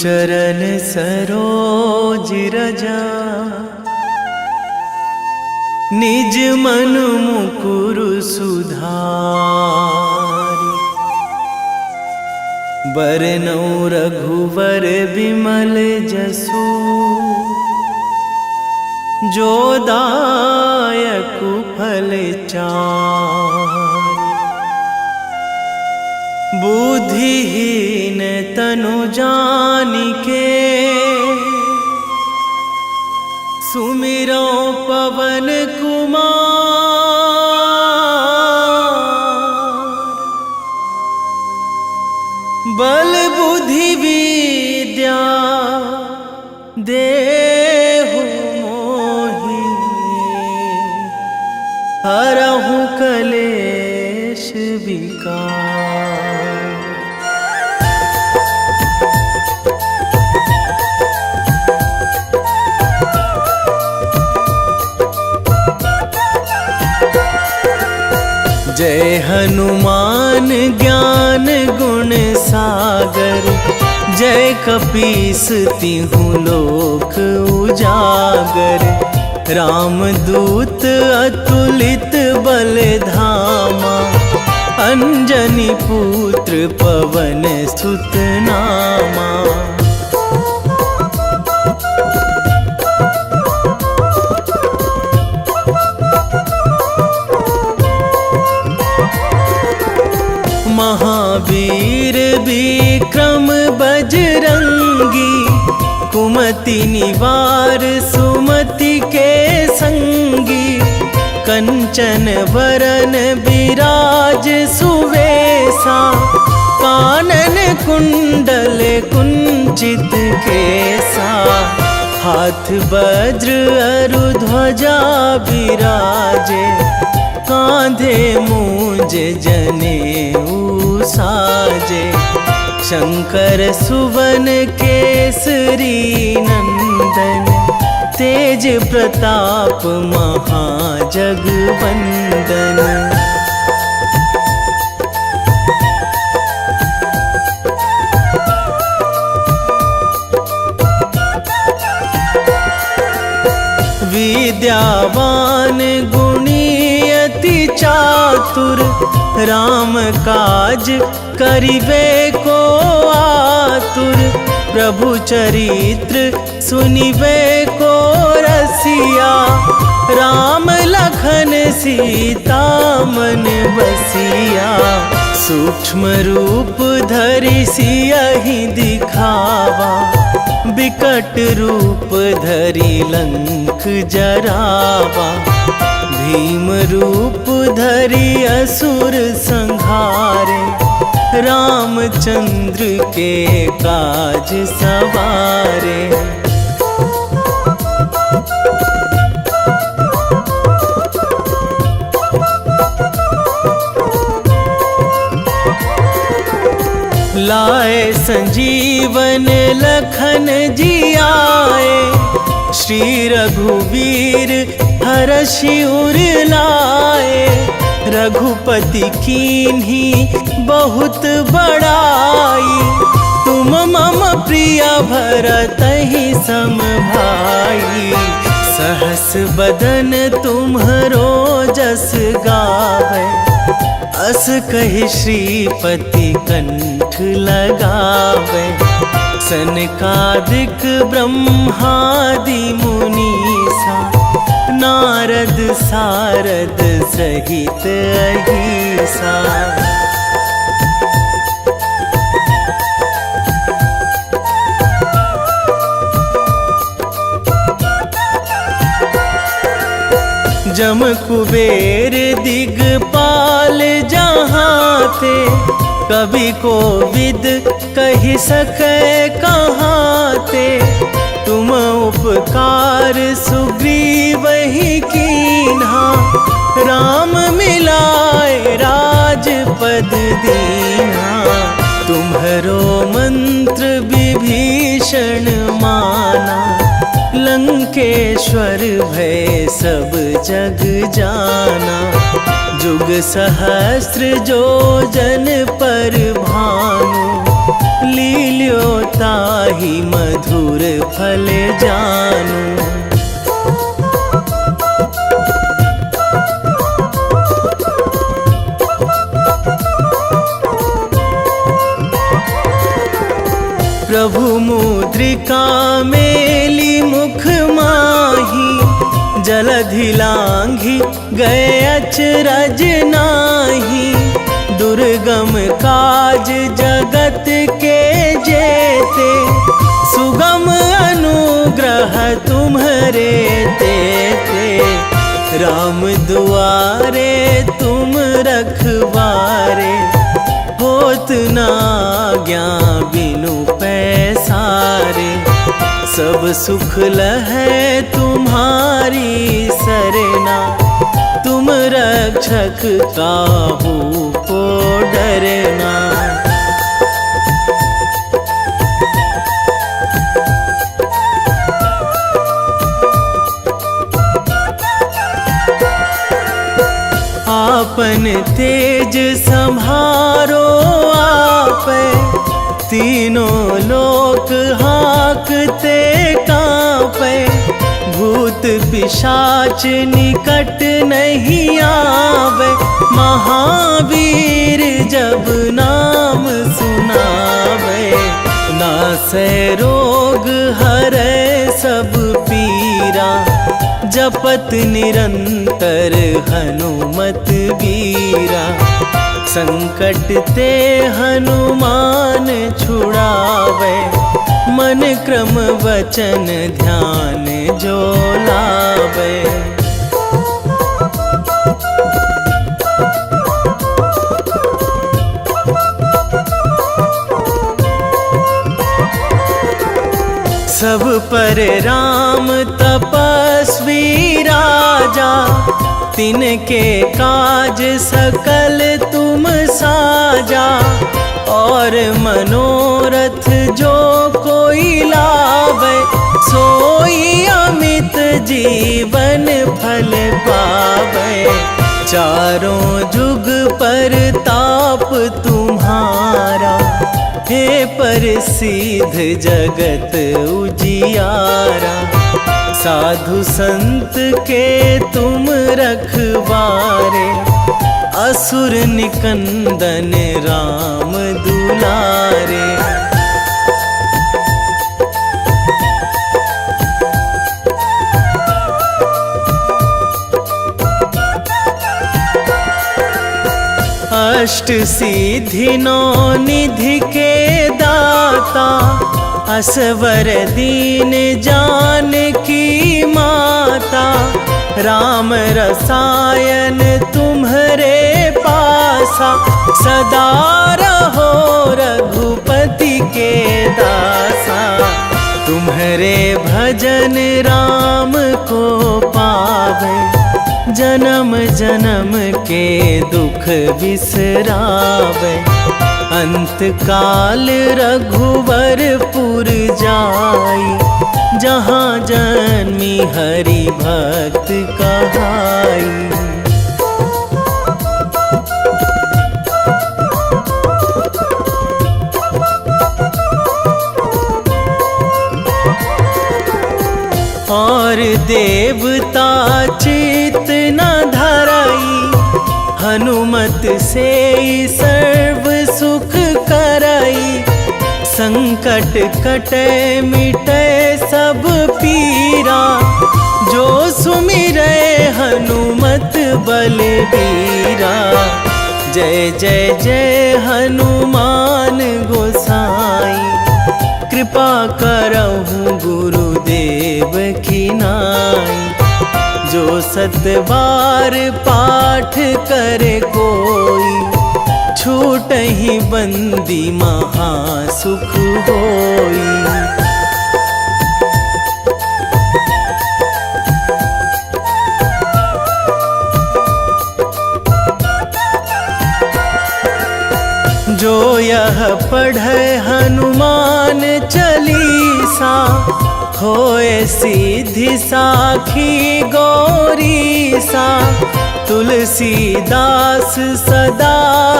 चरण सरोज रजा, निज मन मुकुर सुधारि। बरनउँ रघुवर बिमल जसु, जो दायक फल चारि। बुद्धिहीन तनु जानिके, सुमिरो पवन कुमार। बल बुद्धि विद्या देहु मोहि, हरहु कलेश विकार। जय हनुमान ज्ञान गुण सागर, जय कपीस तिहु लोक उजागर। रामदूत अतुलित बल धामा, अंजनी पुत्र पवन सुत नामा। महावीर विक्रम बजरंगी, कुमति निवार सुमति के संगी। कंचन वरन विराज सुवेशा, कानन कुंडल कुंचित केसा। हाथ वज्र अरु ध्वजा बिराजे, कांधे मूंज जनेऊ साजे। शंकर सुवन केसरी नंदन, तेज प्रताप महाजगवंदन। विद्यावान गुणी अति चातुर, राम काज करिबे को आतुर। प्रभु चरित्र सुनिबे को रसिया, राम लखन सीता मन बसिया। सूक्ष्म रूप धरि सियहि दिखावा, बिकट रूप धरि लंक जरावा। भीम रूप धरि असुर संहारे, रामचंद्र के काज सवारे। लाए संजीवन लखन जियाए, श्री रघुवीर हरषि उर लाए। रघुपति कीन्ही बहुत बड़ाई, तुम मम प्रिय भरतहि सम भाई। सहस बदन तुम्हरो जस गावै, अस कहि श्रीपति कंठ लगावै। सनकादिक ब्रह्मादि मुनीसा, नारद सारद सहित अहिसा। जम कुबेर दिगपाल जहाँ थे, कवि कोविद कहि सकै कहाँ ते। तुम उपकार सुग्रीवहि कीन्हा, राम मिलाए राजपद दीन्हा। तुम्हरो मंत्र विभीषण माना, लंकेश्वर भय सब जग जाना। जुग सहस्र जो जन पर भानु, लील्यो ताहि मधुर फल जानू। प्रभु मुद्रिका मेली मुख माही, जलधि लांघी गए अचरज नाही। दुर्गम काज जगत के जेते, सुगम अनुग्रह तुम्हरे तेते। राम दुआरे तुम रखवारे, होत ना आज्ञा बिनु पैसारे। सब सुख लहै तुम्हारी सरना, तुम रक्षक काहू को डरना। आपन तेज संहारो आपै, तीनों लोक हाकते कांपै। भूत पिशाच निकट नहीं आवे, महावीर जब नाम सुनावे। नासै रोग हरै सब पीरा, जपत निरंतर हनुमत वीरा। संकट ते हनुमान छुड़ावे, मन क्रम वचन ध्यान जो लावे। सब पर राम तपस्वी राजा, तिनके काज सकल तुम साजा। और मनोरथ जो कोई लावे, सोई अमित जीवन फल पावे। चारों जुग पर ताप तुम्हारा, हे प्रसिद्ध जगत उजियारा। साधु संत के तुम रखवारे, असुर निकंदन राम दुलारे। अष्ट सिद्धि नौ निधि के दाता, असवर दीन जानकी माता। राम रसायन तुम्हरे पासा, सदा रहो रघुपति के दासा। तुम्हरे भजन राम को पावे, जन्म जन्म के दुख बिसरावे। अंत काल रघुवरपुर जाई, जहाँ जन्मी हरि भक्त कहाई। और देवता चित न धराई, हनुमत से सर्व सुख कराई। संकट कटे मिटे सब पीरा, जो सुमिरै हनुमत बलबीरा। जय जय जय हनुमान गोसाई, कृपा करहु गुरुदेव की नाई। जो सतबार पाठ करे कोई, छूटहि बंदी महासुख होई। जो यह पढ़े हनुमान चालीसा, होए सीधी साखी गौरी सा। तुलसीदास सदा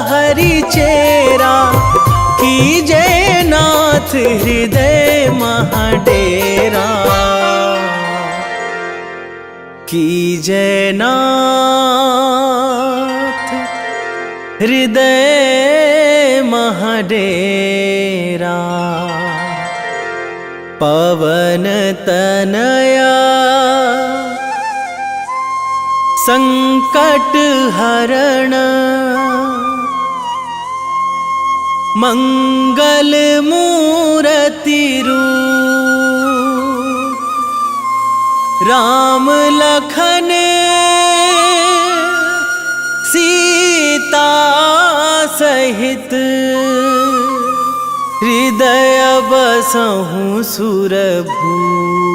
हरि चेरा, कीजे नाथ हृदय महाडेरा। कीजे नाथ हृदय महाडेरा। पवन तनया संकट हरण, मंगल मूर्ति रूप। राम लखन सीता सहित, हृदय बसहु सुरभूप।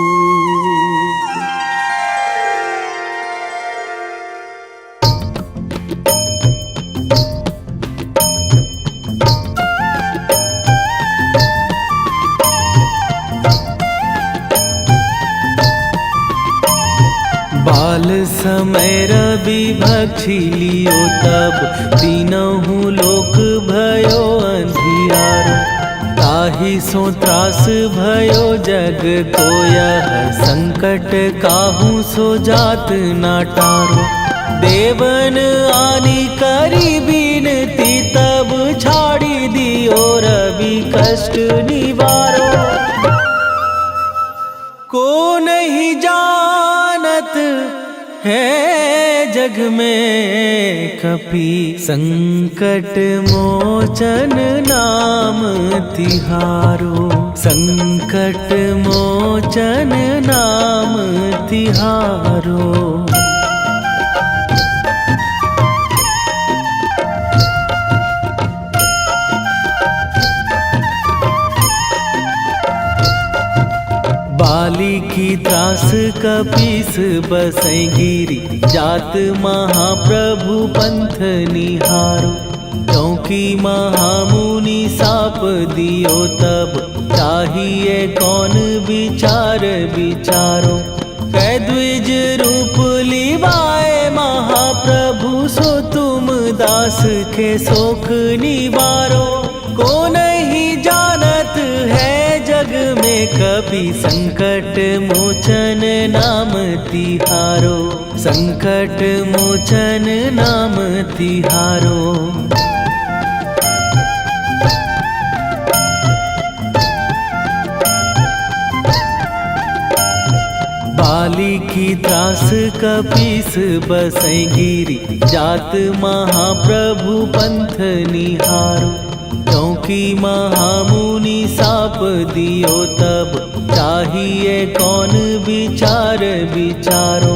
बाल समय रवि भक्षी लियो तब, तीनहु लोक भयो अंधियारो। ताहि सो त्रास भयो जग को यह, संकट काहू सो जात ना टारो। देवन आनी करी बिनती, तब छाड़ी दियो रवि कष्ट निवारो। को नहीं जानत है जग में कपि, संकट मोचन नाम तिहारो। संकट मोचन नाम तिहारो। बाली की त्रास कपीस बसै गिरी, जात महाप्रभु पंथ निहारो। क्योंकि महामुनि साप दियो तब, चाहिए कौन विचार विचारो। कै द्विज रूप लिवाए महाप्रभु, सो तुम दास के शोक निवारो। को नहीं जानत है जग में कपि, संकट मोचन नाम तिहारो। संकट मोचन नाम तिहारो। बाली की त्रास कपीस बसै गिरी, जात महाप्रभु पंथ निहारो। क्योंकि महामुनि साप दियो तब, चाहिए कौन विचार विचारो।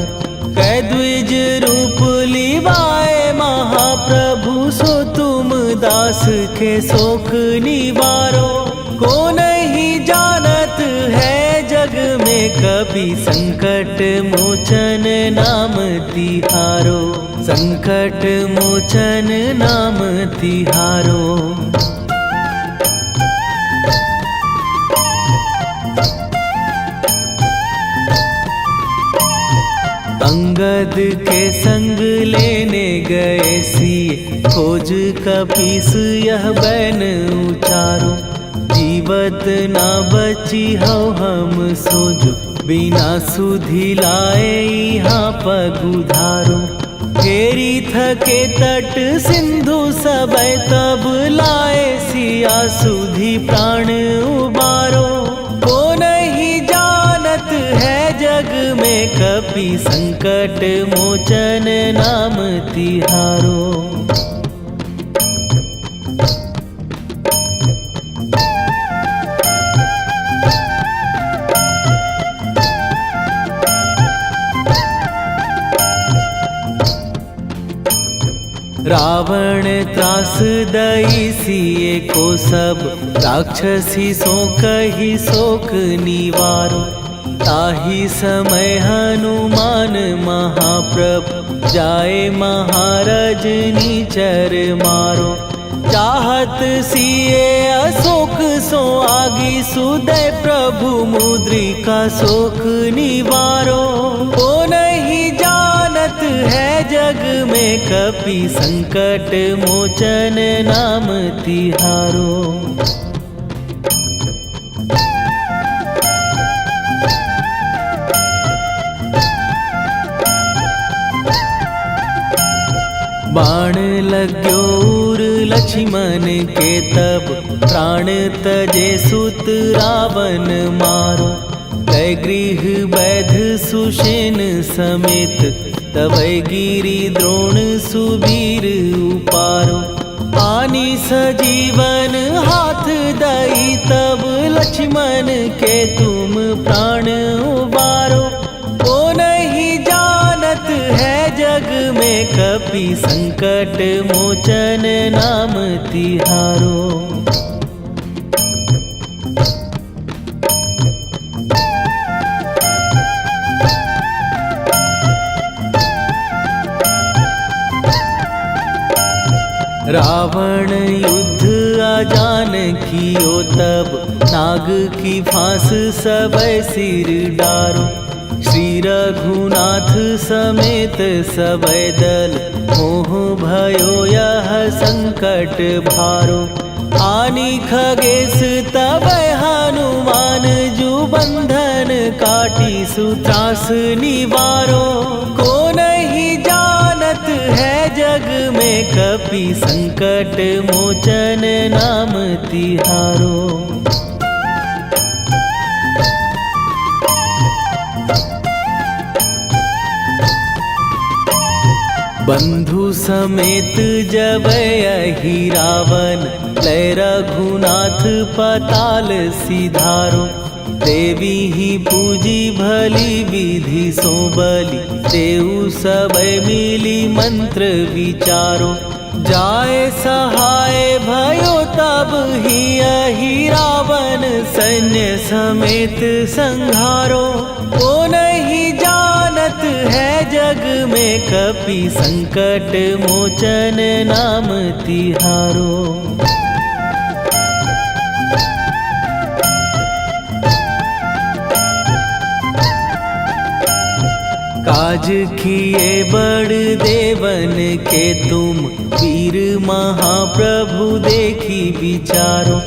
कै द्विज रूप लिवाए महाप्रभु, सो तुम दास के शोक निवारो। को नहीं जानत है जग में कपि, संकट मोचन नाम तिहारो। संकट मोचन नाम तिहारो। अंगद के संग लेने गए सिए, खोज कपीस यह बैन उचारो। जीवत ना बची हो हम सोजो, बिना सुधि लाए यहाँ पगुधारो। फेरी थके तट सिंधु सबय, तब लाए सिया सुधि प्राण उबारो। को नहीं जानत है जग में कपि, संकट मोचन नाम तिहारो। रावण त्रास दई सिए को सब, राक्षसी सो कही शोक निवारो। ताहि समय हनुमान महाप्रभु, जाए महाराज नीचर मारो। चाहत सिए अशोक सो आगी सुदय प्रभु मुद्रिका शोक निवारो। ओ नहीं जानत है जग में कपि संकट मोचन नाम तिहारो। बाण लाग्यो उर लक्ष्मण के तब प्राण तजे सुत रावण मारो। कै गृह वैध सुषेण समेत तबै गिरि द्रोण सुबीर उपारो। आनी सजीवन हाथ दई तब लक्ष्मण के तुम प्राण उबारो। ओ नहीं जानत है जग में कपि संकट मोचन नाम तिहारो। रावण युद्ध आजान कियो तब नाग की फांस सबै सिर डारो। श्री रघुनाथ समेत सबै दल मोह भयो यह संकट भारो। आनी खगेश तबै हनुमान जु बंधन काटी सुत्रास निवारो। को नहीं जानत है जग में कपि संकट मोचन नाम तिहारो। बंधु समेत जबै अहि रावण लय रघुनाथ पताल सिधारो। देवी ही पूजी भली विधि सो बलि देऊ सबै मिली मंत्र विचारो। जाए सहाय भयो तब ही अहि रावण सैन्य समेत संहारो। ओ नहीं जानत है जग में कपि संकट मोचन नाम तिहारो। काज किए बड़ देवन के तुम वीर महाप्रभु देखी विचारो।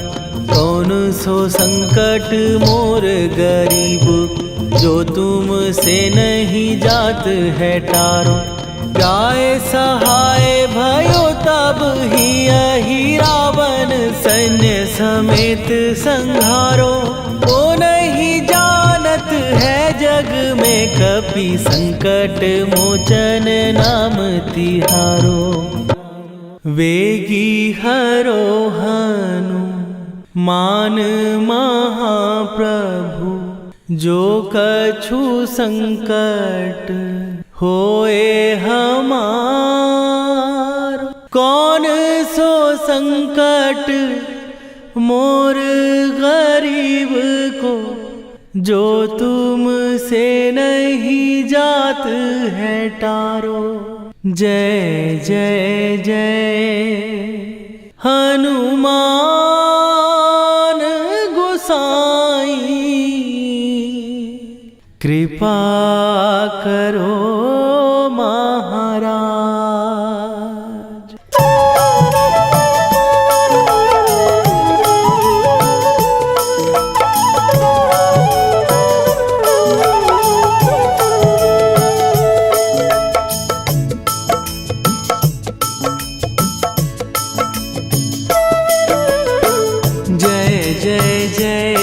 कौन सो संकट मोर गरीब जो तुम से नहीं जात है टारो। जाए सहाय भयो तब ही अहि रावण सैन्य समेत संहारो। ओ नहीं जानत है जग में कपि संकट मोचन नाम तिहारो। वेगी हरो हनु मान महाप्रभु जो कछु संकट होए हमार। कौन सो संकट मोर गरीब को जो तुम से नहीं जात है टारो। जय जय जय हनुमान गोसाई कृपा करो महाराज। जय जय जय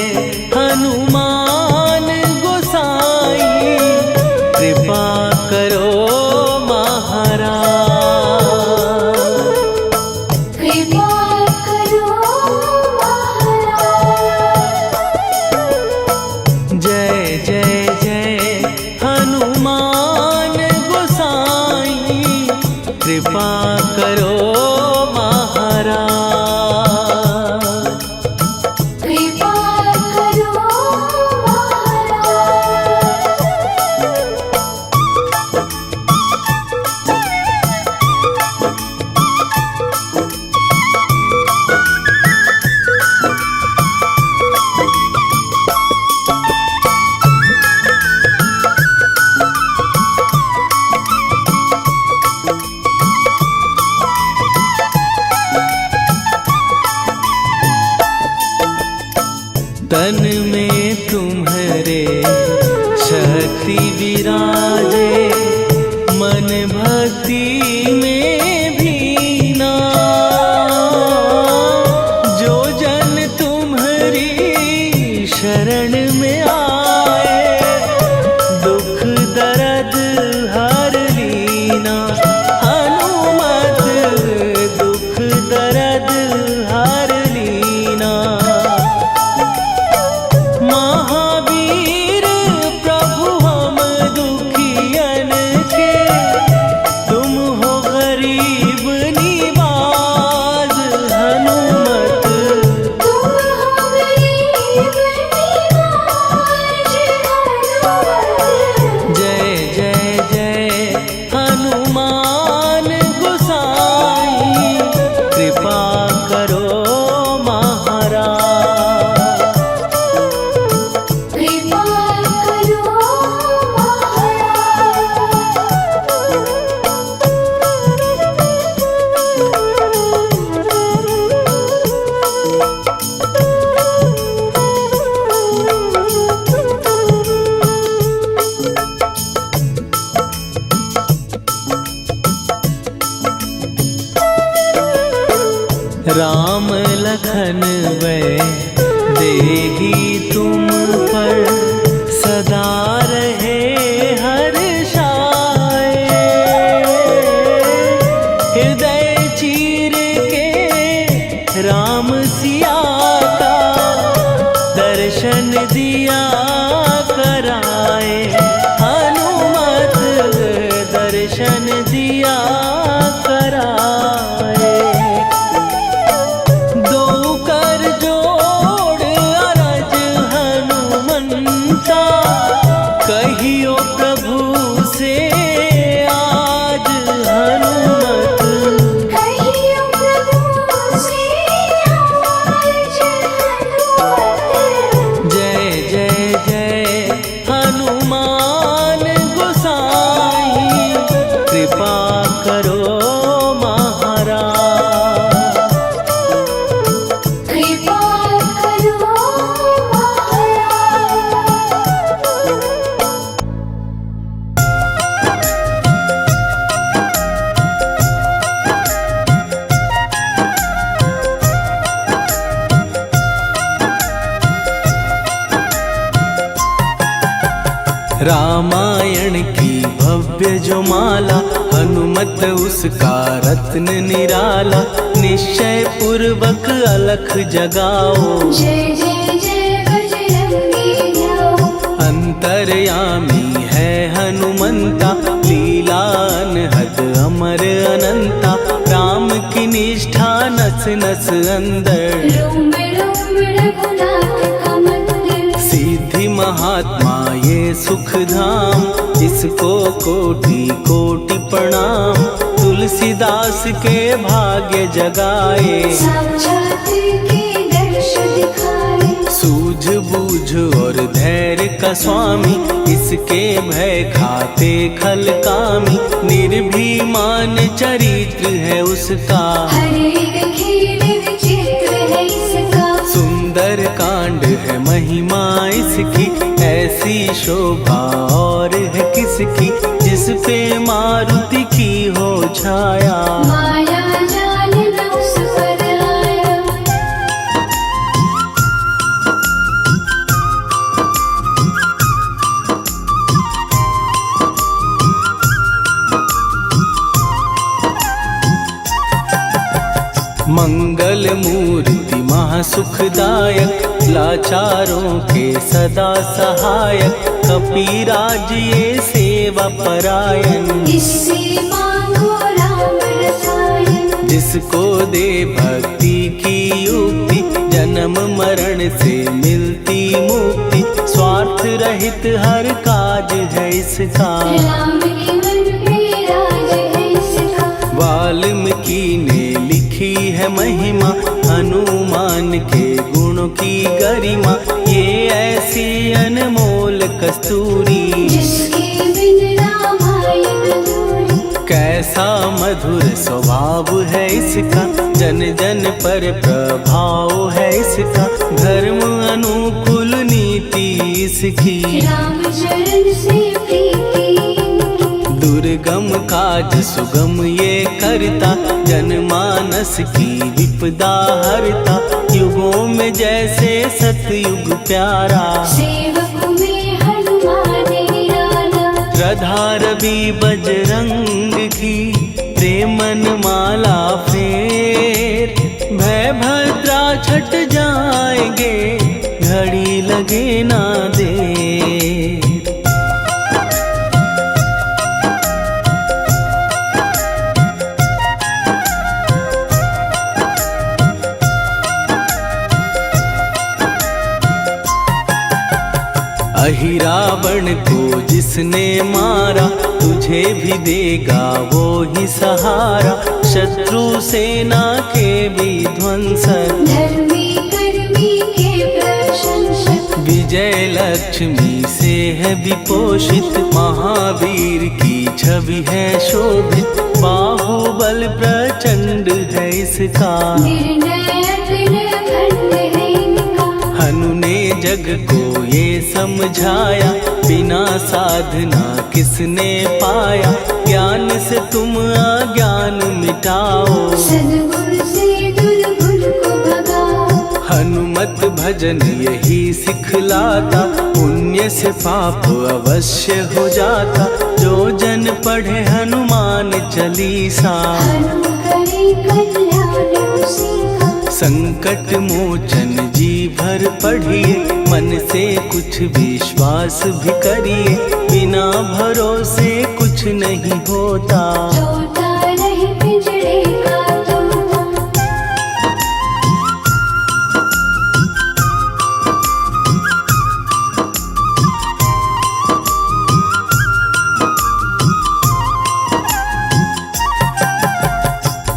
हनुमान गोसाई कृपा कर रामायण की भव्य जो माला, हनुमत उसका रत्न निराला। निश्चय पूर्वक अलख जगाओ, जय जय जय बजरंगी ध्याओ। अंतर्यामी है हनुमंता, लीला अनहद अमर अनंता। राम की निष्ठा नस नस अंदर, रोम रोम रघुनाथ का मंदिर। सिद्धि महात्मा ये सुख धाम, इसको कोटि कोटि प्रणाम। तुलसीदास के भाग्य जगाए, साक्षात के दर्श दिखाए। सूझ बूझ और धैर्य का स्वामी, इसके भय खाते खल कामी। निर्भीमान चरित्र है उसका, हर एक खेल विचित्र है इसका। सुंदर कांड है महिमा इसकी। ऐसी शोभा और है किसकी, जिस पे मारुति की हो छाया। माया जाल न उस पर आया। मंगल मूर्ति महासुखदायक, लाचारों के सदा सहायक। कपीराज ये सेवा परायण, इससे मांगो राम रसायन। जिसको दे भक्ति की युक्ति, जन्म मरण से मिलती मुक्ति। स्वार्थ रहित हर काज है इसका, राम के मन पे राज है इसका। वाल्मीकि ने लिखी है महिमा, हनुमान के गुणों की गरिमा। ये ऐसी अनमोल कस्तूरी, जिसके बिन रामायण अधूरी। कैसा मधुर स्वभाव है इसका, जन जन पर प्रभाव है इसका। धर्म अनुकूल नीति इसकी, राम चरण से प्रीति। दुर्गम काज सुगम ये करता, जनमानस की विपदा हरता। युगों में जैसे सतयुग प्यारा, सेवक में हनुमान निराला। श्रद्धा रवि बजरंग की, प्रेमन माला फेर। भय भद्रा छट जाएंगे, घड़ी लगे ना देर। अहिरावण को जिसने मारा, तुझे भी देगा वो ही सहारा। शत्रु सेना के विध्वंसक, धर्मी कर्मी के प्रशंसक। विजय लक्ष्मी से है विपोषित, महावीर की छवि है शोभित। बाहुबल प्रचंड है इसका, निर्णयक अखंड है इनका। हनु ने जग को ये समझाया, बिना साधना किसने पाया। ज्ञान से तुम अज्ञान मिटाओ, सद्गुण से दुर्गुण को भगाओ। हनुमत भजन यही सिखलाता, पुण्य से पाप अवश्य हो जाता। जो जन पढ़े हनुमान चालीसा, हनु करे कल्याण उसी का। संकट मोचन जी भर पढ़िए, मन से कुछ विश्वास भी करिए। बिना भरोसे कुछ नहीं होता, तोता रहे पिंजरे का तोता।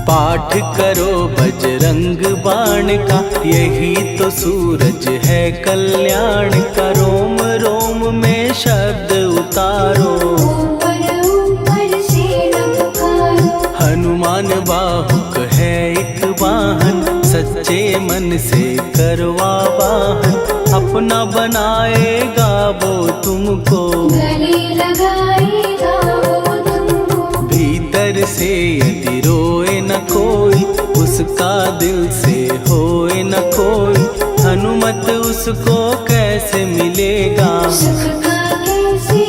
पाठ करो बजरंग बाण का, यही तो सूरज है कल्याण का। रोम रोम में शब्द उतारो, ऊपर ऊपर से न पुकारो। हनुमान बाहुक है एक वाहन, सच्चे मन से करवा वाहन। अपना बनाएगा वो तुमको, गले लगाएगा वो तुमको। भीतर से यदि रोए न कोई, उसका दिल से होए न कोई। हनुमत उसको कैसे मिलेगा, सुख का कैसे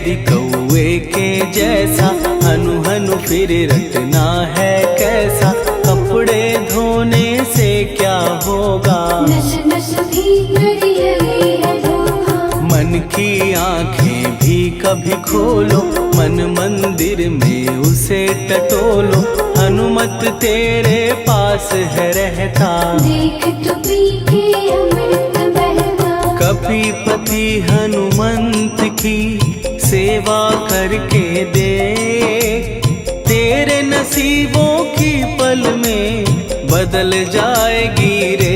यदि कौए के जैसा हनु हनु फिर रटना है कैसा। कपड़े धोने से क्या होगा, नस नस भीतर यही है धोखा। मन की आंखें भी कभी खोलो, मन मंदिर में उसे टटोलो। हनुमत तेरे पास है रहता, देख तो पी के अमृत बहता। कपीपति हनुमंत की सेवा करके दे, तेरे नसीबों की पल में बदल जाएगी रे।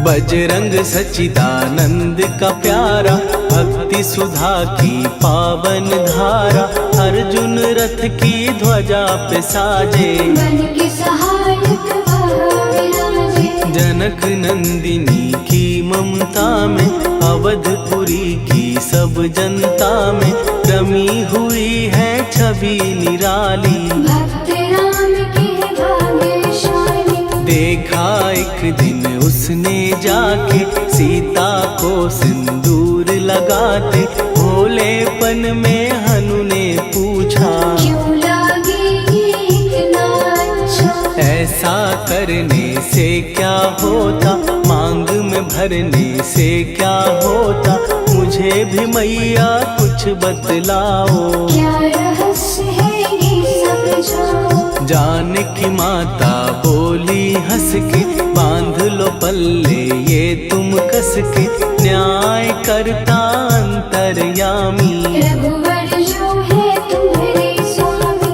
बजरंग सच्चिदानंद का प्यारा, भक्ति सुधा की पावन धारा। अर्जुन रथ की ध्वजा पे साजे, बन के सहायक वहाँ विराजे। जनक नंदिनी की ममता में, अवधपुरी की सब जनता में रमी हुई है छवि निराली। भक्त राम के भाग्यशाली, देखा एक दिन उसने जाके सीता को सिंदूर लगाते। भोलेपन में हनु ने पूछा, क्यों लागे ये इतना अच्छा। ऐसा करने से क्या होता, मांग में भरने से क्या होता। मुझे भी मैया कुछ बतलाओ, क्या रहस्य है ये समझाओ। जानकी माता बोली हंस के, बांध लो पल्ले ये तुम कस के। न्याय करता अंतर्यामी, रघुवर जो है तुम्हारे स्वामी।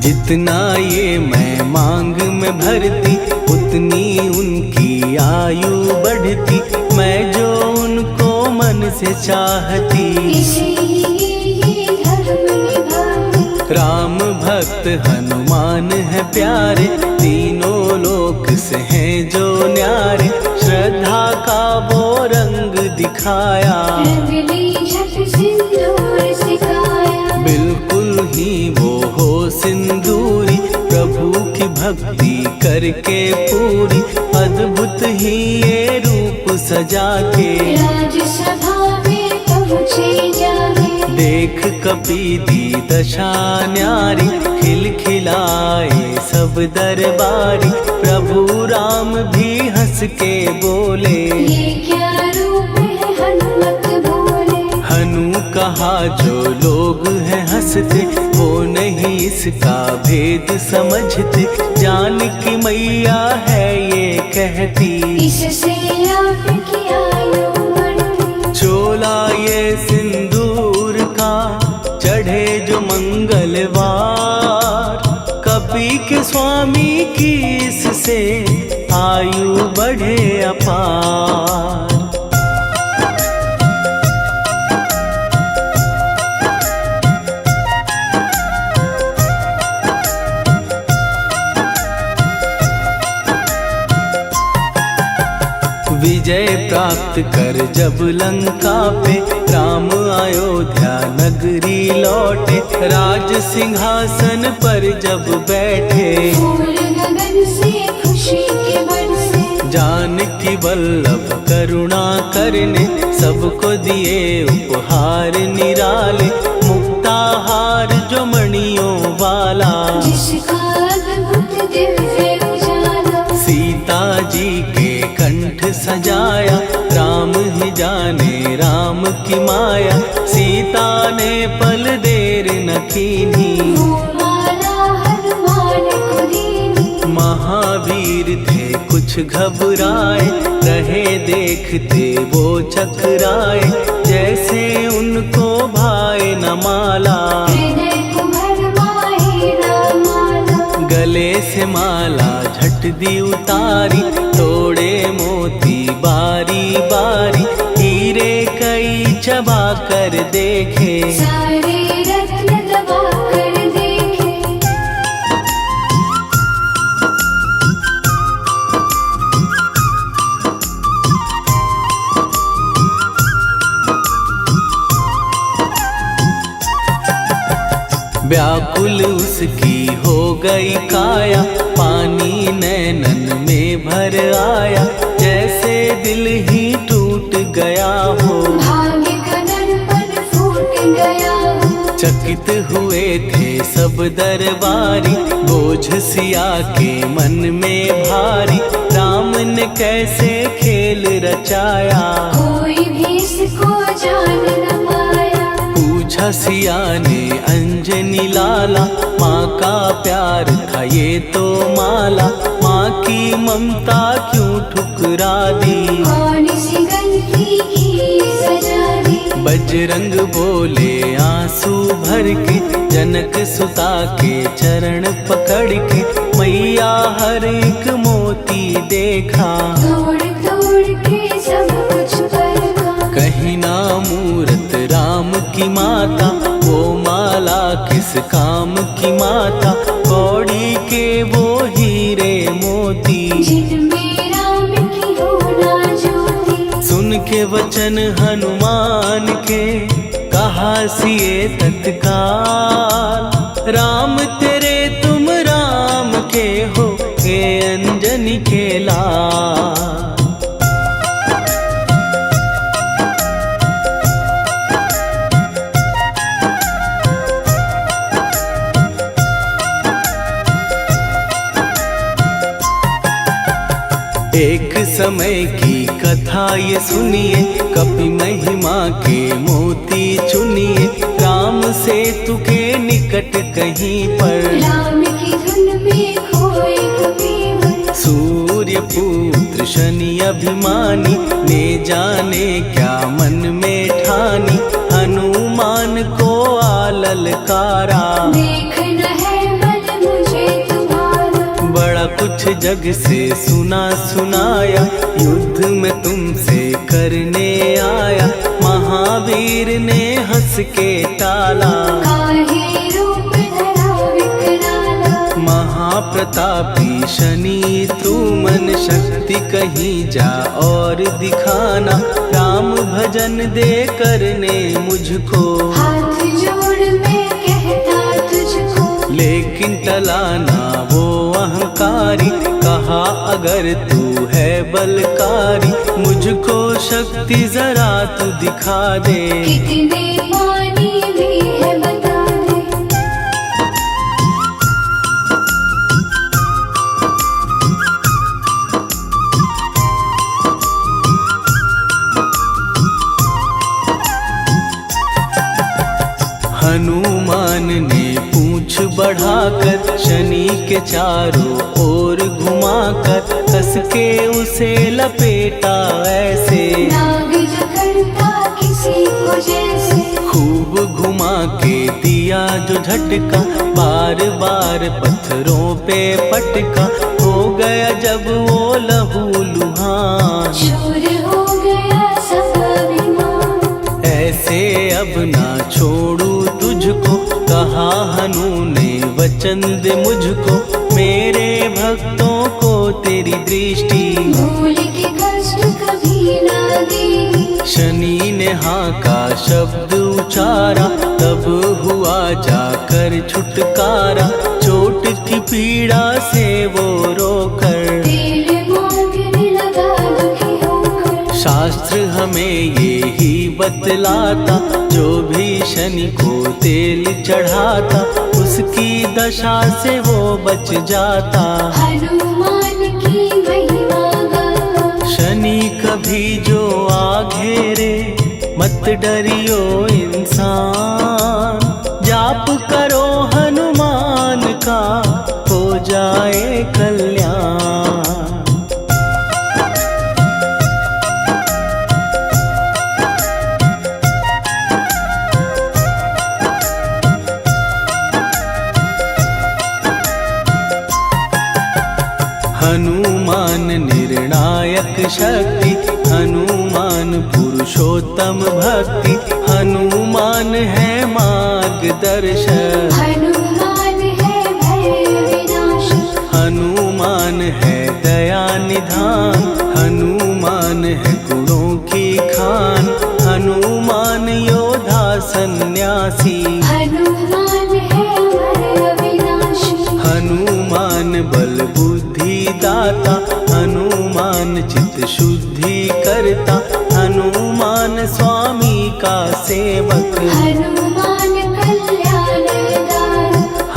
जितना ये मैं मांग में भरती, उतनी उनकी आयु बढ़ती। मैं जो उनको मन से चाहती, इसीलिए धर्म निभाती। राम भक्त हनुमान है प्यारे, तीनों लोक से हैं जो न्यारे। श्रद्धा का वो रंग दिखाया, रंगली झट सिंदूर सिखाया। बिल्कुल ही वो हो सिंदूरी, प्रभु की भक्ति करके पूरी। अद्भुत ही ये रूप सजा के, राजसभा में पहुँचे जाके। देख कपीदी दशा न्यारी, खिलखिलाए सब दरबारी। प्रभु राम भी हंस के बोले, ये क्या रूप है हनुमत बोले। हनु कहा जो लोग हैं हंसते, वो नहीं इसका भेद समझते। जानकी मैया है ये कहती, इससे आपकी आयु बढ़ती। चोला ये सिंदूर का चढ़े जो मंगलवार। कपी के स्वामी की इससे आयु बढ़े अपार। विजय प्राप्त कर जब लंका पे, राम अयोध्या नगरी लौटे। राज सिंहासन पर जब बैठे, फूल गगन से खुशी के बरसे। जानकी वल्लभ करुणा करने, सबको दिए उपहार निराले। मुक्ताहार जो मणियों वाला, जिसका अद्भुत दिव्य उजाला। सीता जी के कंठ सजाया। राम ही जाने राम की माया, सीता ने पल देर न कीन्ही। वो माला हनुमान को दीनी। महावीर थे कुछ घबराए, रहे देखते वो चकराए। जैसे उनको भाए न माला, हृदय को भरमाए न माला। गले से माला झट दी उतारी। तोड़े मोती बारी बारी, हीरे कई चबा कर देखे। सारे रत्न दबा कर देखे। व्याकुल उसकी हो गई काया, पानी नैनन में भर आया, जैसे दिल ही टूट गया हो। भाग्य का दर्पण फूट गया हो। चकित हुए थे सब दरबारी, बोझ सिया के मन में भारी, राम ने कैसे खेल रचाया, कोई भी इसको जान न पाया। पूछा सिया ने अंजनी लाला, माँ का प्यार था ये तो माला, माँ की ममता क्यों ठुकरा दी, कौन सी गलती की सजा दी। बजरंग बोले आंसू भर के, जनक सुता के चरण पकड़ के, मैया हर एक मोती देखा, तोड़ तोड़ के सब कुछ परखा। कहीं ना मूरत राम की माता, वो माला किस काम की माता, कौड़ी के वो हीरे मोती, जिनमें राम की हो ना ज्योति। सुन के वचन हनुमान के, कहा सिए तत्काल, राम तेरे तुम राम के हो, ये अंजनी के लाल। एक समय की कथा ये सुनिए, कपि महिमा के मोती चुनिए, राम सेतु के निकट कहीं पर, राम की धुन में खोए कबीर। सूर्य पुत्र शनि अभिमानी, ने जाने क्या मन में ठानी, हनुमान को आललकारा, देखना है मन मुझे तुम्हारा। बड़ा कुछ जग से सुना सुनाया, युद्ध में तुमसे करने आया, महावीर ने हंस के टाला, काहे रूप धरा विकराला। महाप्रतापी शनि तू मन शक्ति कहीं जा और दिखाना, राम भजन दे करने मुझको, हाथ जोड़ मैं कहता तुझको। लेकिन टलाना वो अहंकारी, कहा अगर तू है बलकारी, मुझको शक्ति जरा तू दिखा दे, कितने पानी भी है बता दे। हनुमान ने पूंछ बढ़ाकर, शनि के चारों ओर घुमाकर, कस के उसे लपेटा ऐसे, नाग जो करता किसी को जैसे। खूब घुमा के दिया जो झटका, बार बार पत्थरों पे पटका, हो गया जब वो लहू लुहान, चूर हो गया सब अभिमान। ऐसे अब ना छोड़ू तुझको, कहा हनु ने वचन दे मुझको, मेरे भक्तों को तेरी दृष्टि, भूल के कष्ट कभी ना देगी। शनि ने हाँ का शब्द उचारा, तब हुआ जाकर छुटकारा, चोट की पीड़ा से वो रोकर, तेल मांगने लगा दुखी होकर। शास्त्र हमें ये ही बतलाता, जो भी शनि को तेल चढ़ाता, उसकी दशा से वो बच जाता, हनुमान की महिमा गाता। शनि कभी जो आ घेरे, मत डरियो इंसान, जाप करो हनुमान का, हो जाए कल्याण। हनुमान निर्णायक शक्ति, हनुमान पुरुषोत्तम भक्ति, हनुमान है मार्गदर्शक, हनुमान है भय विनाशक। हनुमान है दया निधान, हनुमान है गुणों की खान, हनुमान योद्धा सन्यासी, हनुमान है हनुमान बल बुद्धि दाता, हनुमान चित्त शुद्धि करता, हनुमान स्वामी का सेवक। हनुमान कल्याणदायक,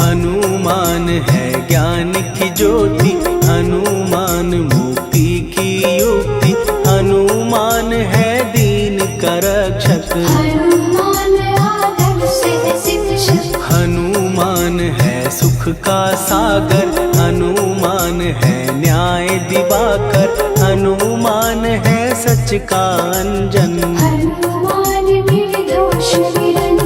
हनुमान है ज्ञान की ज्योति, हनुमान मुक्ति की युक्ति, हनुमान है दीन का रक्षक। हनुमान आदर्श शिक्षक, हनुमान है सुख का सागर, हनुमान है न्याय दिवाकर, हनुमान है सच का अंजन। हनुमान निर्दोष निरंजन।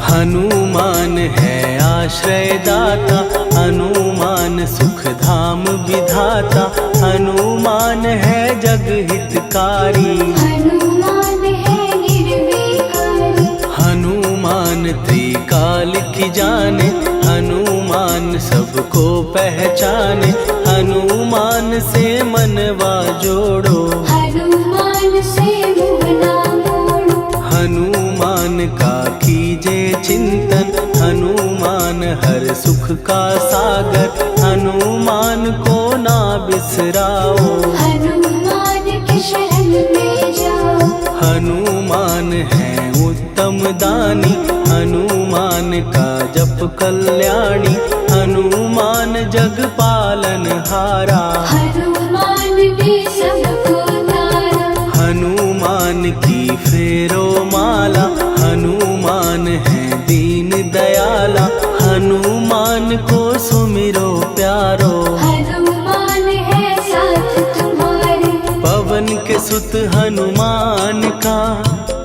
हनुमान है आश्रय दाता, हनुमान सुख धाम विधाता, हनुमान है जग हितकारी। हनुमान है निर्विकारी, हनुमान त्रिकाल की जाने, हनुमान सबको पहचाने, हनुमान से मनवा जोड़ो। हनुमान से मुँह ना मोड़ो। हनुमान का कीजे चिंतन, हनुमान हर सुख का सागर, हनुमान को ना बिसराओ। हनुमान के शरण में जाओ। हनुमान है उत्तम दानी, हनुमान का जप कल्याणी, हनुमान जग पालन हारा। हनुमान ने सबको तारा। हनुमान की फेरो माला, हनुमान है दीन दयाला, हनुमान को सुमिरो प्यारो। हनुमान है साथ तुम्हारे। पवन के सुत हनुमान का,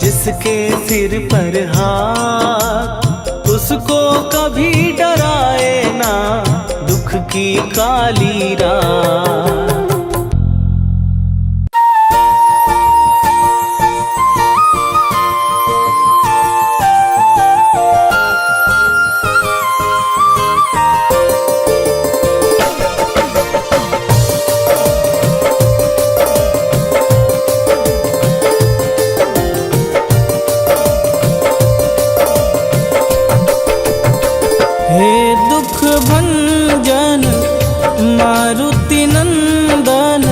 जिसके सिर पर हाथ, उसको कभी डराए ना दुख की काली रात। हे दुख भंजन मारुति नंदन,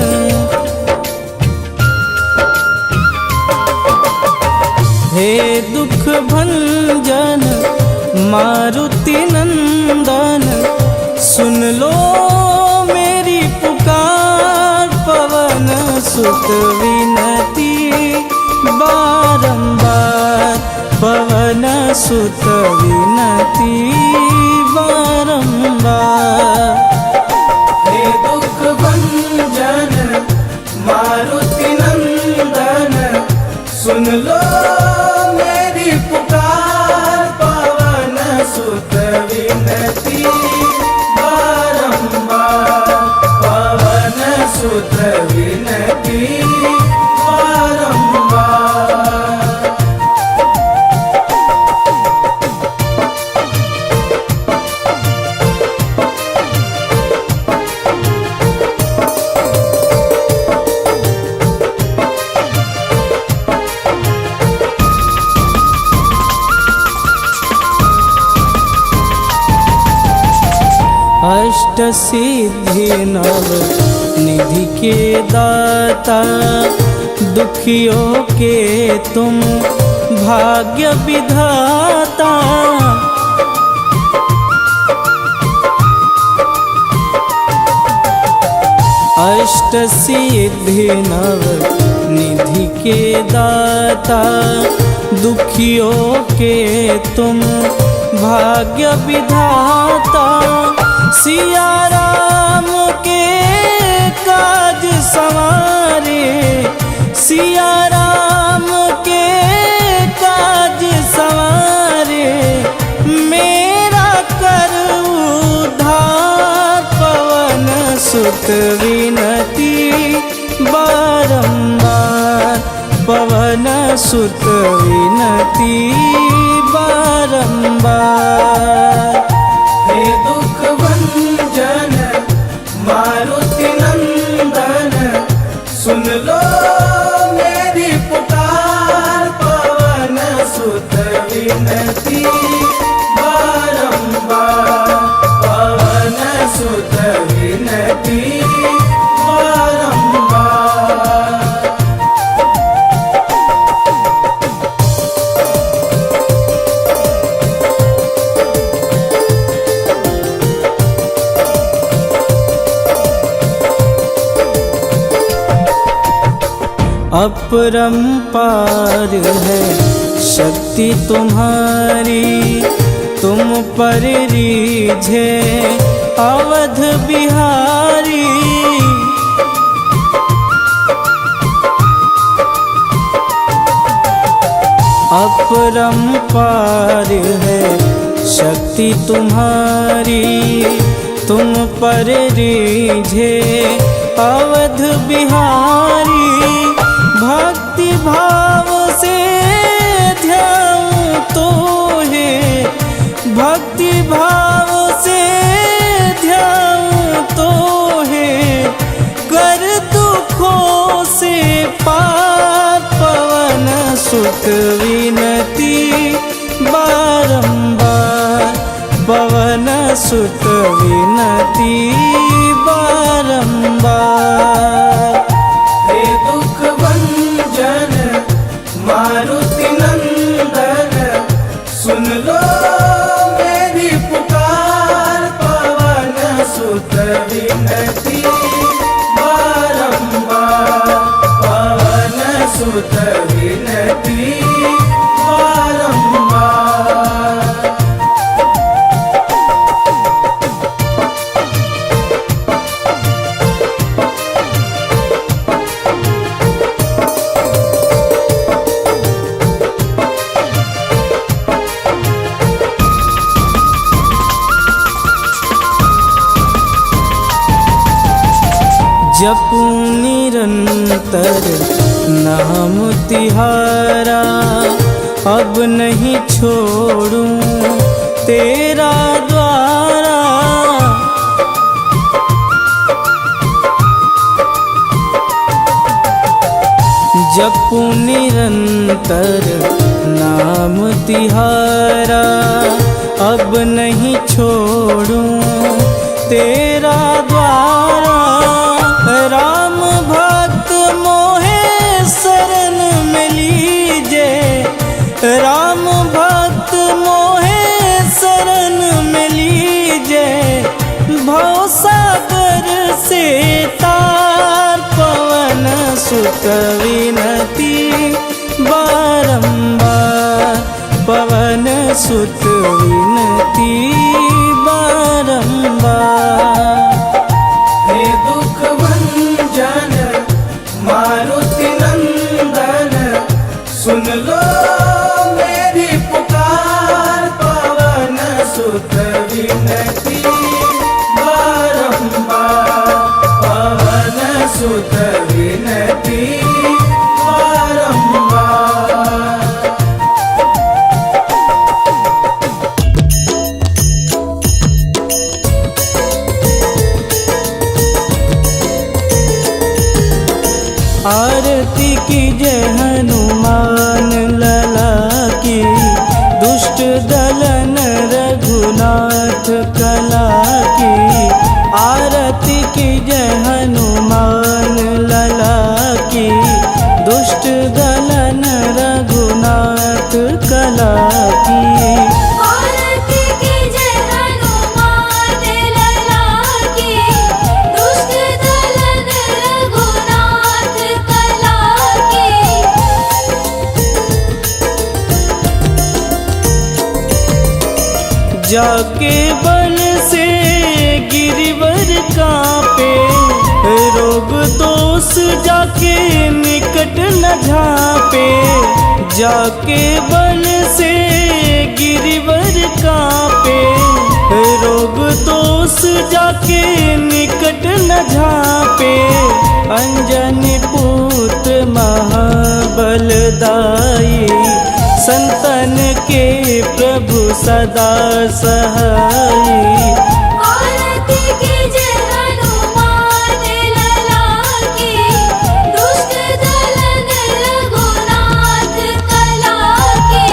हे दुख भंजन मारुति नंदन, सुन लो मेरी पुकार, पवन सुत विनती बारंबार, पवन सुत विनती बारंबार। हे दुख भंजन मारुति नंदन, सुन लो मेरी पुकार, पवन सुत विनती बारंबार, पवन सुत विनती बारंबार। अष्ट सिद्धि नव निधि के दाता, दुखियों के तुम भाग्य विधाता। अष्ट सिद्धि नव निधि के दाता, दुखियों के तुम भाग्य विधाता। सिया राम के काज सवारे, सिया राम के काज सवारे, मेरा कर उद्धार, पवन सुत विनती बारंबार, पवन सुत विनती बारंबार। हे दुख भंजन मारुति बारंबार पवन सुत विनती बारंबार। अपरंपार है शक्ति तुम्हारी, तुम पर रीझे अवध बिहारी। अपरंपार है शक्ति तुम्हारी, तुम पर रीझे अवध बिहारी। भक्ति भाव से ध्याऊं तो है, भक्ति भाव से ध्याऊं तो है, कर दुखों से पार पवन सुत विनती बारंबार पवन सुत विनती बारंबार। हे दुख भंजन मारुति नंदन, सुन लो मेरी पुकार पवन सुत विनती बारंबार पवन सुत विनती बारंबार। जपूं निरंतर नाम तिहारा, अब नहीं छोड़ूं तेरा द्वारा। जपूं निरंतर नाम तिहारा, अब नहीं छोड़ूं तेरा द्वारा। राम भक्त मोहे शरण में लीजे, राम भक्त मोहे शरण में लीजे। भवसागर से तार पवन सुत विनती बारंबार पवन सुत विनती बारंबार। हे दुख भंजन मारुति नंदन, सुन लो मेरी पुकार पवन सुत विनती बारंबार पवन सुत विनती बारंबार। आरती की जय हनुमान लला की, दुष्ट दलन रघुनाथ कला की। आरती की जय हनुमान लला की, दुष्ट दलन रघुनाथ कला की। आरती की जय हनुमान लला की, दुष्ट दलन रघुनाथ कला की। जाके बल से गिरिवर कांपे, रोग दोष जाके निकट न झांपे। जाके बल से गिरिवर कांपे, रोग दोष जाके निकट न झांपे। अंजनी पुत्र महाबलदाई, संतन के प्रभु सदा सहाई। आरती की जय हनुमान लला की, दुष्ट दलन रघुनाथ कला की।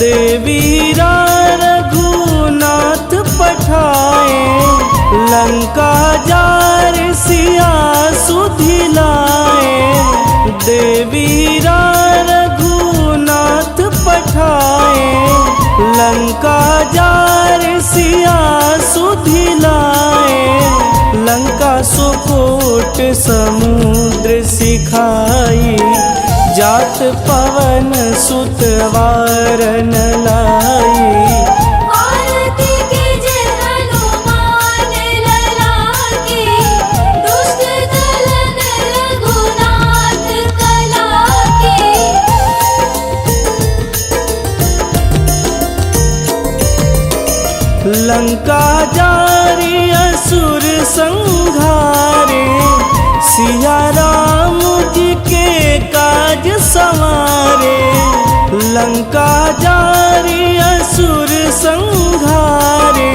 देवीरा रघुनाथ पठाए, लंका जार सिया सुधिलाए। देवीरा रघुनाथ पठाए, लंका जार सिया सुधिलाए। लंका सुकोट समुद्र सिखाई, जात पवन सुत वारन लाई। आरती कीजे हनुमान लला की, दुष्ट दलन रघुनाथ कला की। लंका जारी असुर संघारे, सिया राम जी के काज संवारे। लंका जारी असुर संघारे,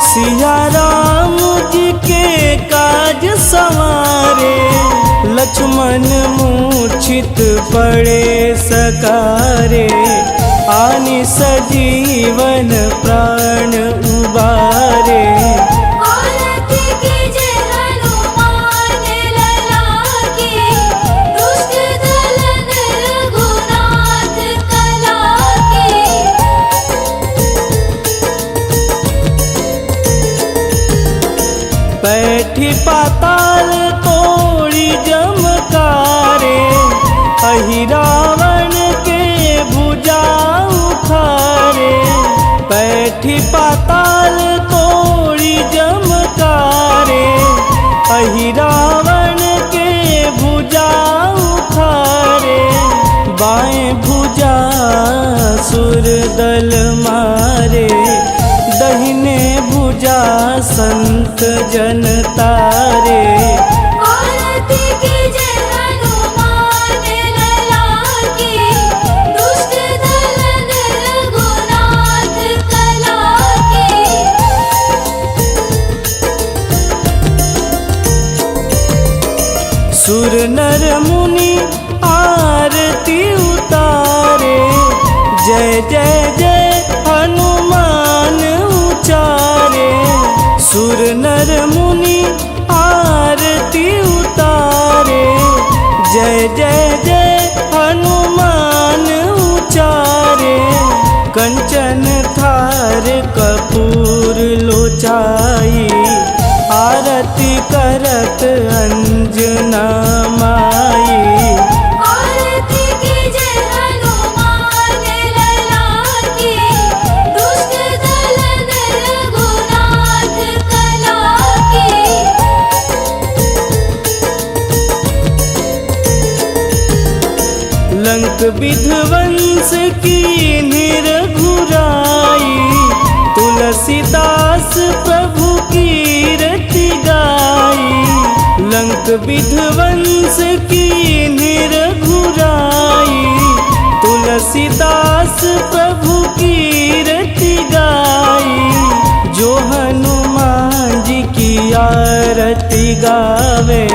सिया राम जी के काज संवारे। लक्ष्मण मूर्छित पड़े सकारे, आनि सजीवन प्राण उबारे। आरती कीजे हनुमान लला की, दुष्ट दलन रघुनाथ कला की। बैठी पाताल तोड़ी जमकारे, अहि रावण के भुजा उखारे। बैठी पाताल तोड़ी जमकारे, अहि रावण के भुजा उखारे। बाएं भुजा सुर दल मारे, दहिने भुजा संत जन तारे। आरती कीजे हनुमान लला की, दुष्ट दलन रघुनाथ कला की। सुर नर मुनि आरती उतारे, जय जय जय हनुमान उचारे। सुर नर मुनि आरती उतारे, जय जय जय हनुमान उचारे। कंचन थार कपूर लोचाई, आरती करत अंजना माई। आरती कीजे हनुमान लला की, दुष्ट दलन रघुनाथ कला की। लंक विध्वंस की निरघुराई, तुलसीदास प्रभु कीरति गाई। लंक विध्वंस की निरघुराई, तुलसीदास प्रभु कीरति गाई। जो हनुमान जी की आरती गावे,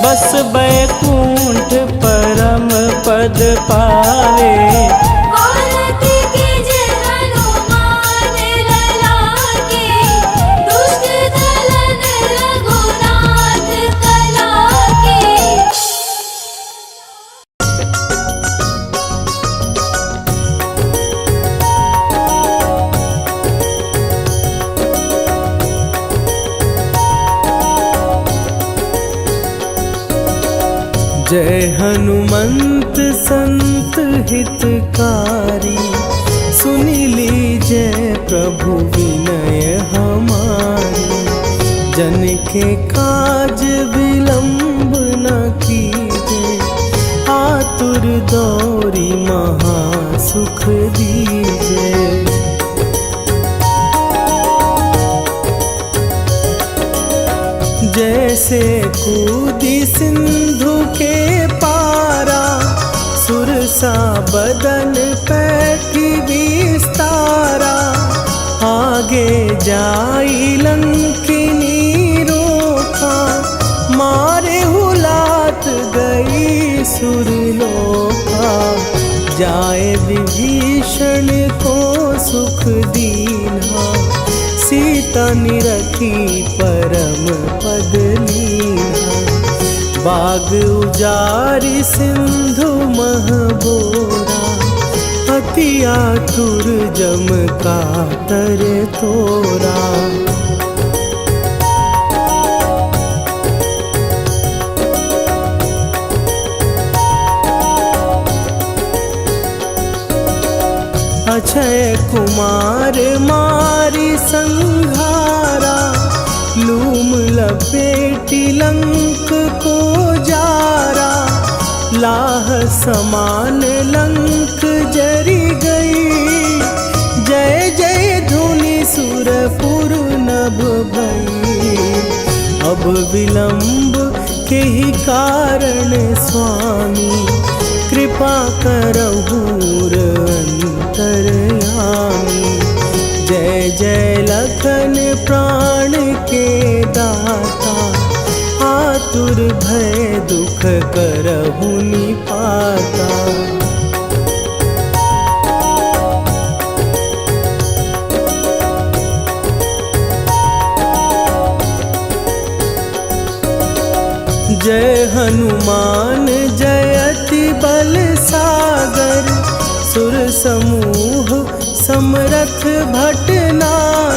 बस बैकुंठ परम पद पावे। आरती कीजे हनुमान लला की, दुष्ट दलन रघुनाथ कला की। जय हनुमंत संत हितकारी, सुनी लीजय प्रभु विनय हमारी। जन के काज विलंब न कीजे, आतुर दौरी महासुख दीजे। जैसे कूदी सिंधु के पारा, सुरसा बदन पैठी विस्तारा। आगे जाई लंकिनी रोखा, मारे हुलात गई सुरलोका। जाए विभीषण को सुख दीना, सीता निरखी परम पद लीना। बाग उजारि सिंधु मह बोरा, अति आतुर जम कातर तोरा। अक्षय कुमार मारी संघारा, लूम लपेटी लंक को जारा। लाह समान लंक जरी गई, जय जय धुनि सुरपुर नभ भई। अब विलंब के ही कारण स्वामी, कृपा करहु अंतरयामी। जय जय लखन प्राण के दाता, आतुर भय दुख करहु निपाता। जय हनुमान जयति बल सागर, सुर समूह समरथ भटनागर।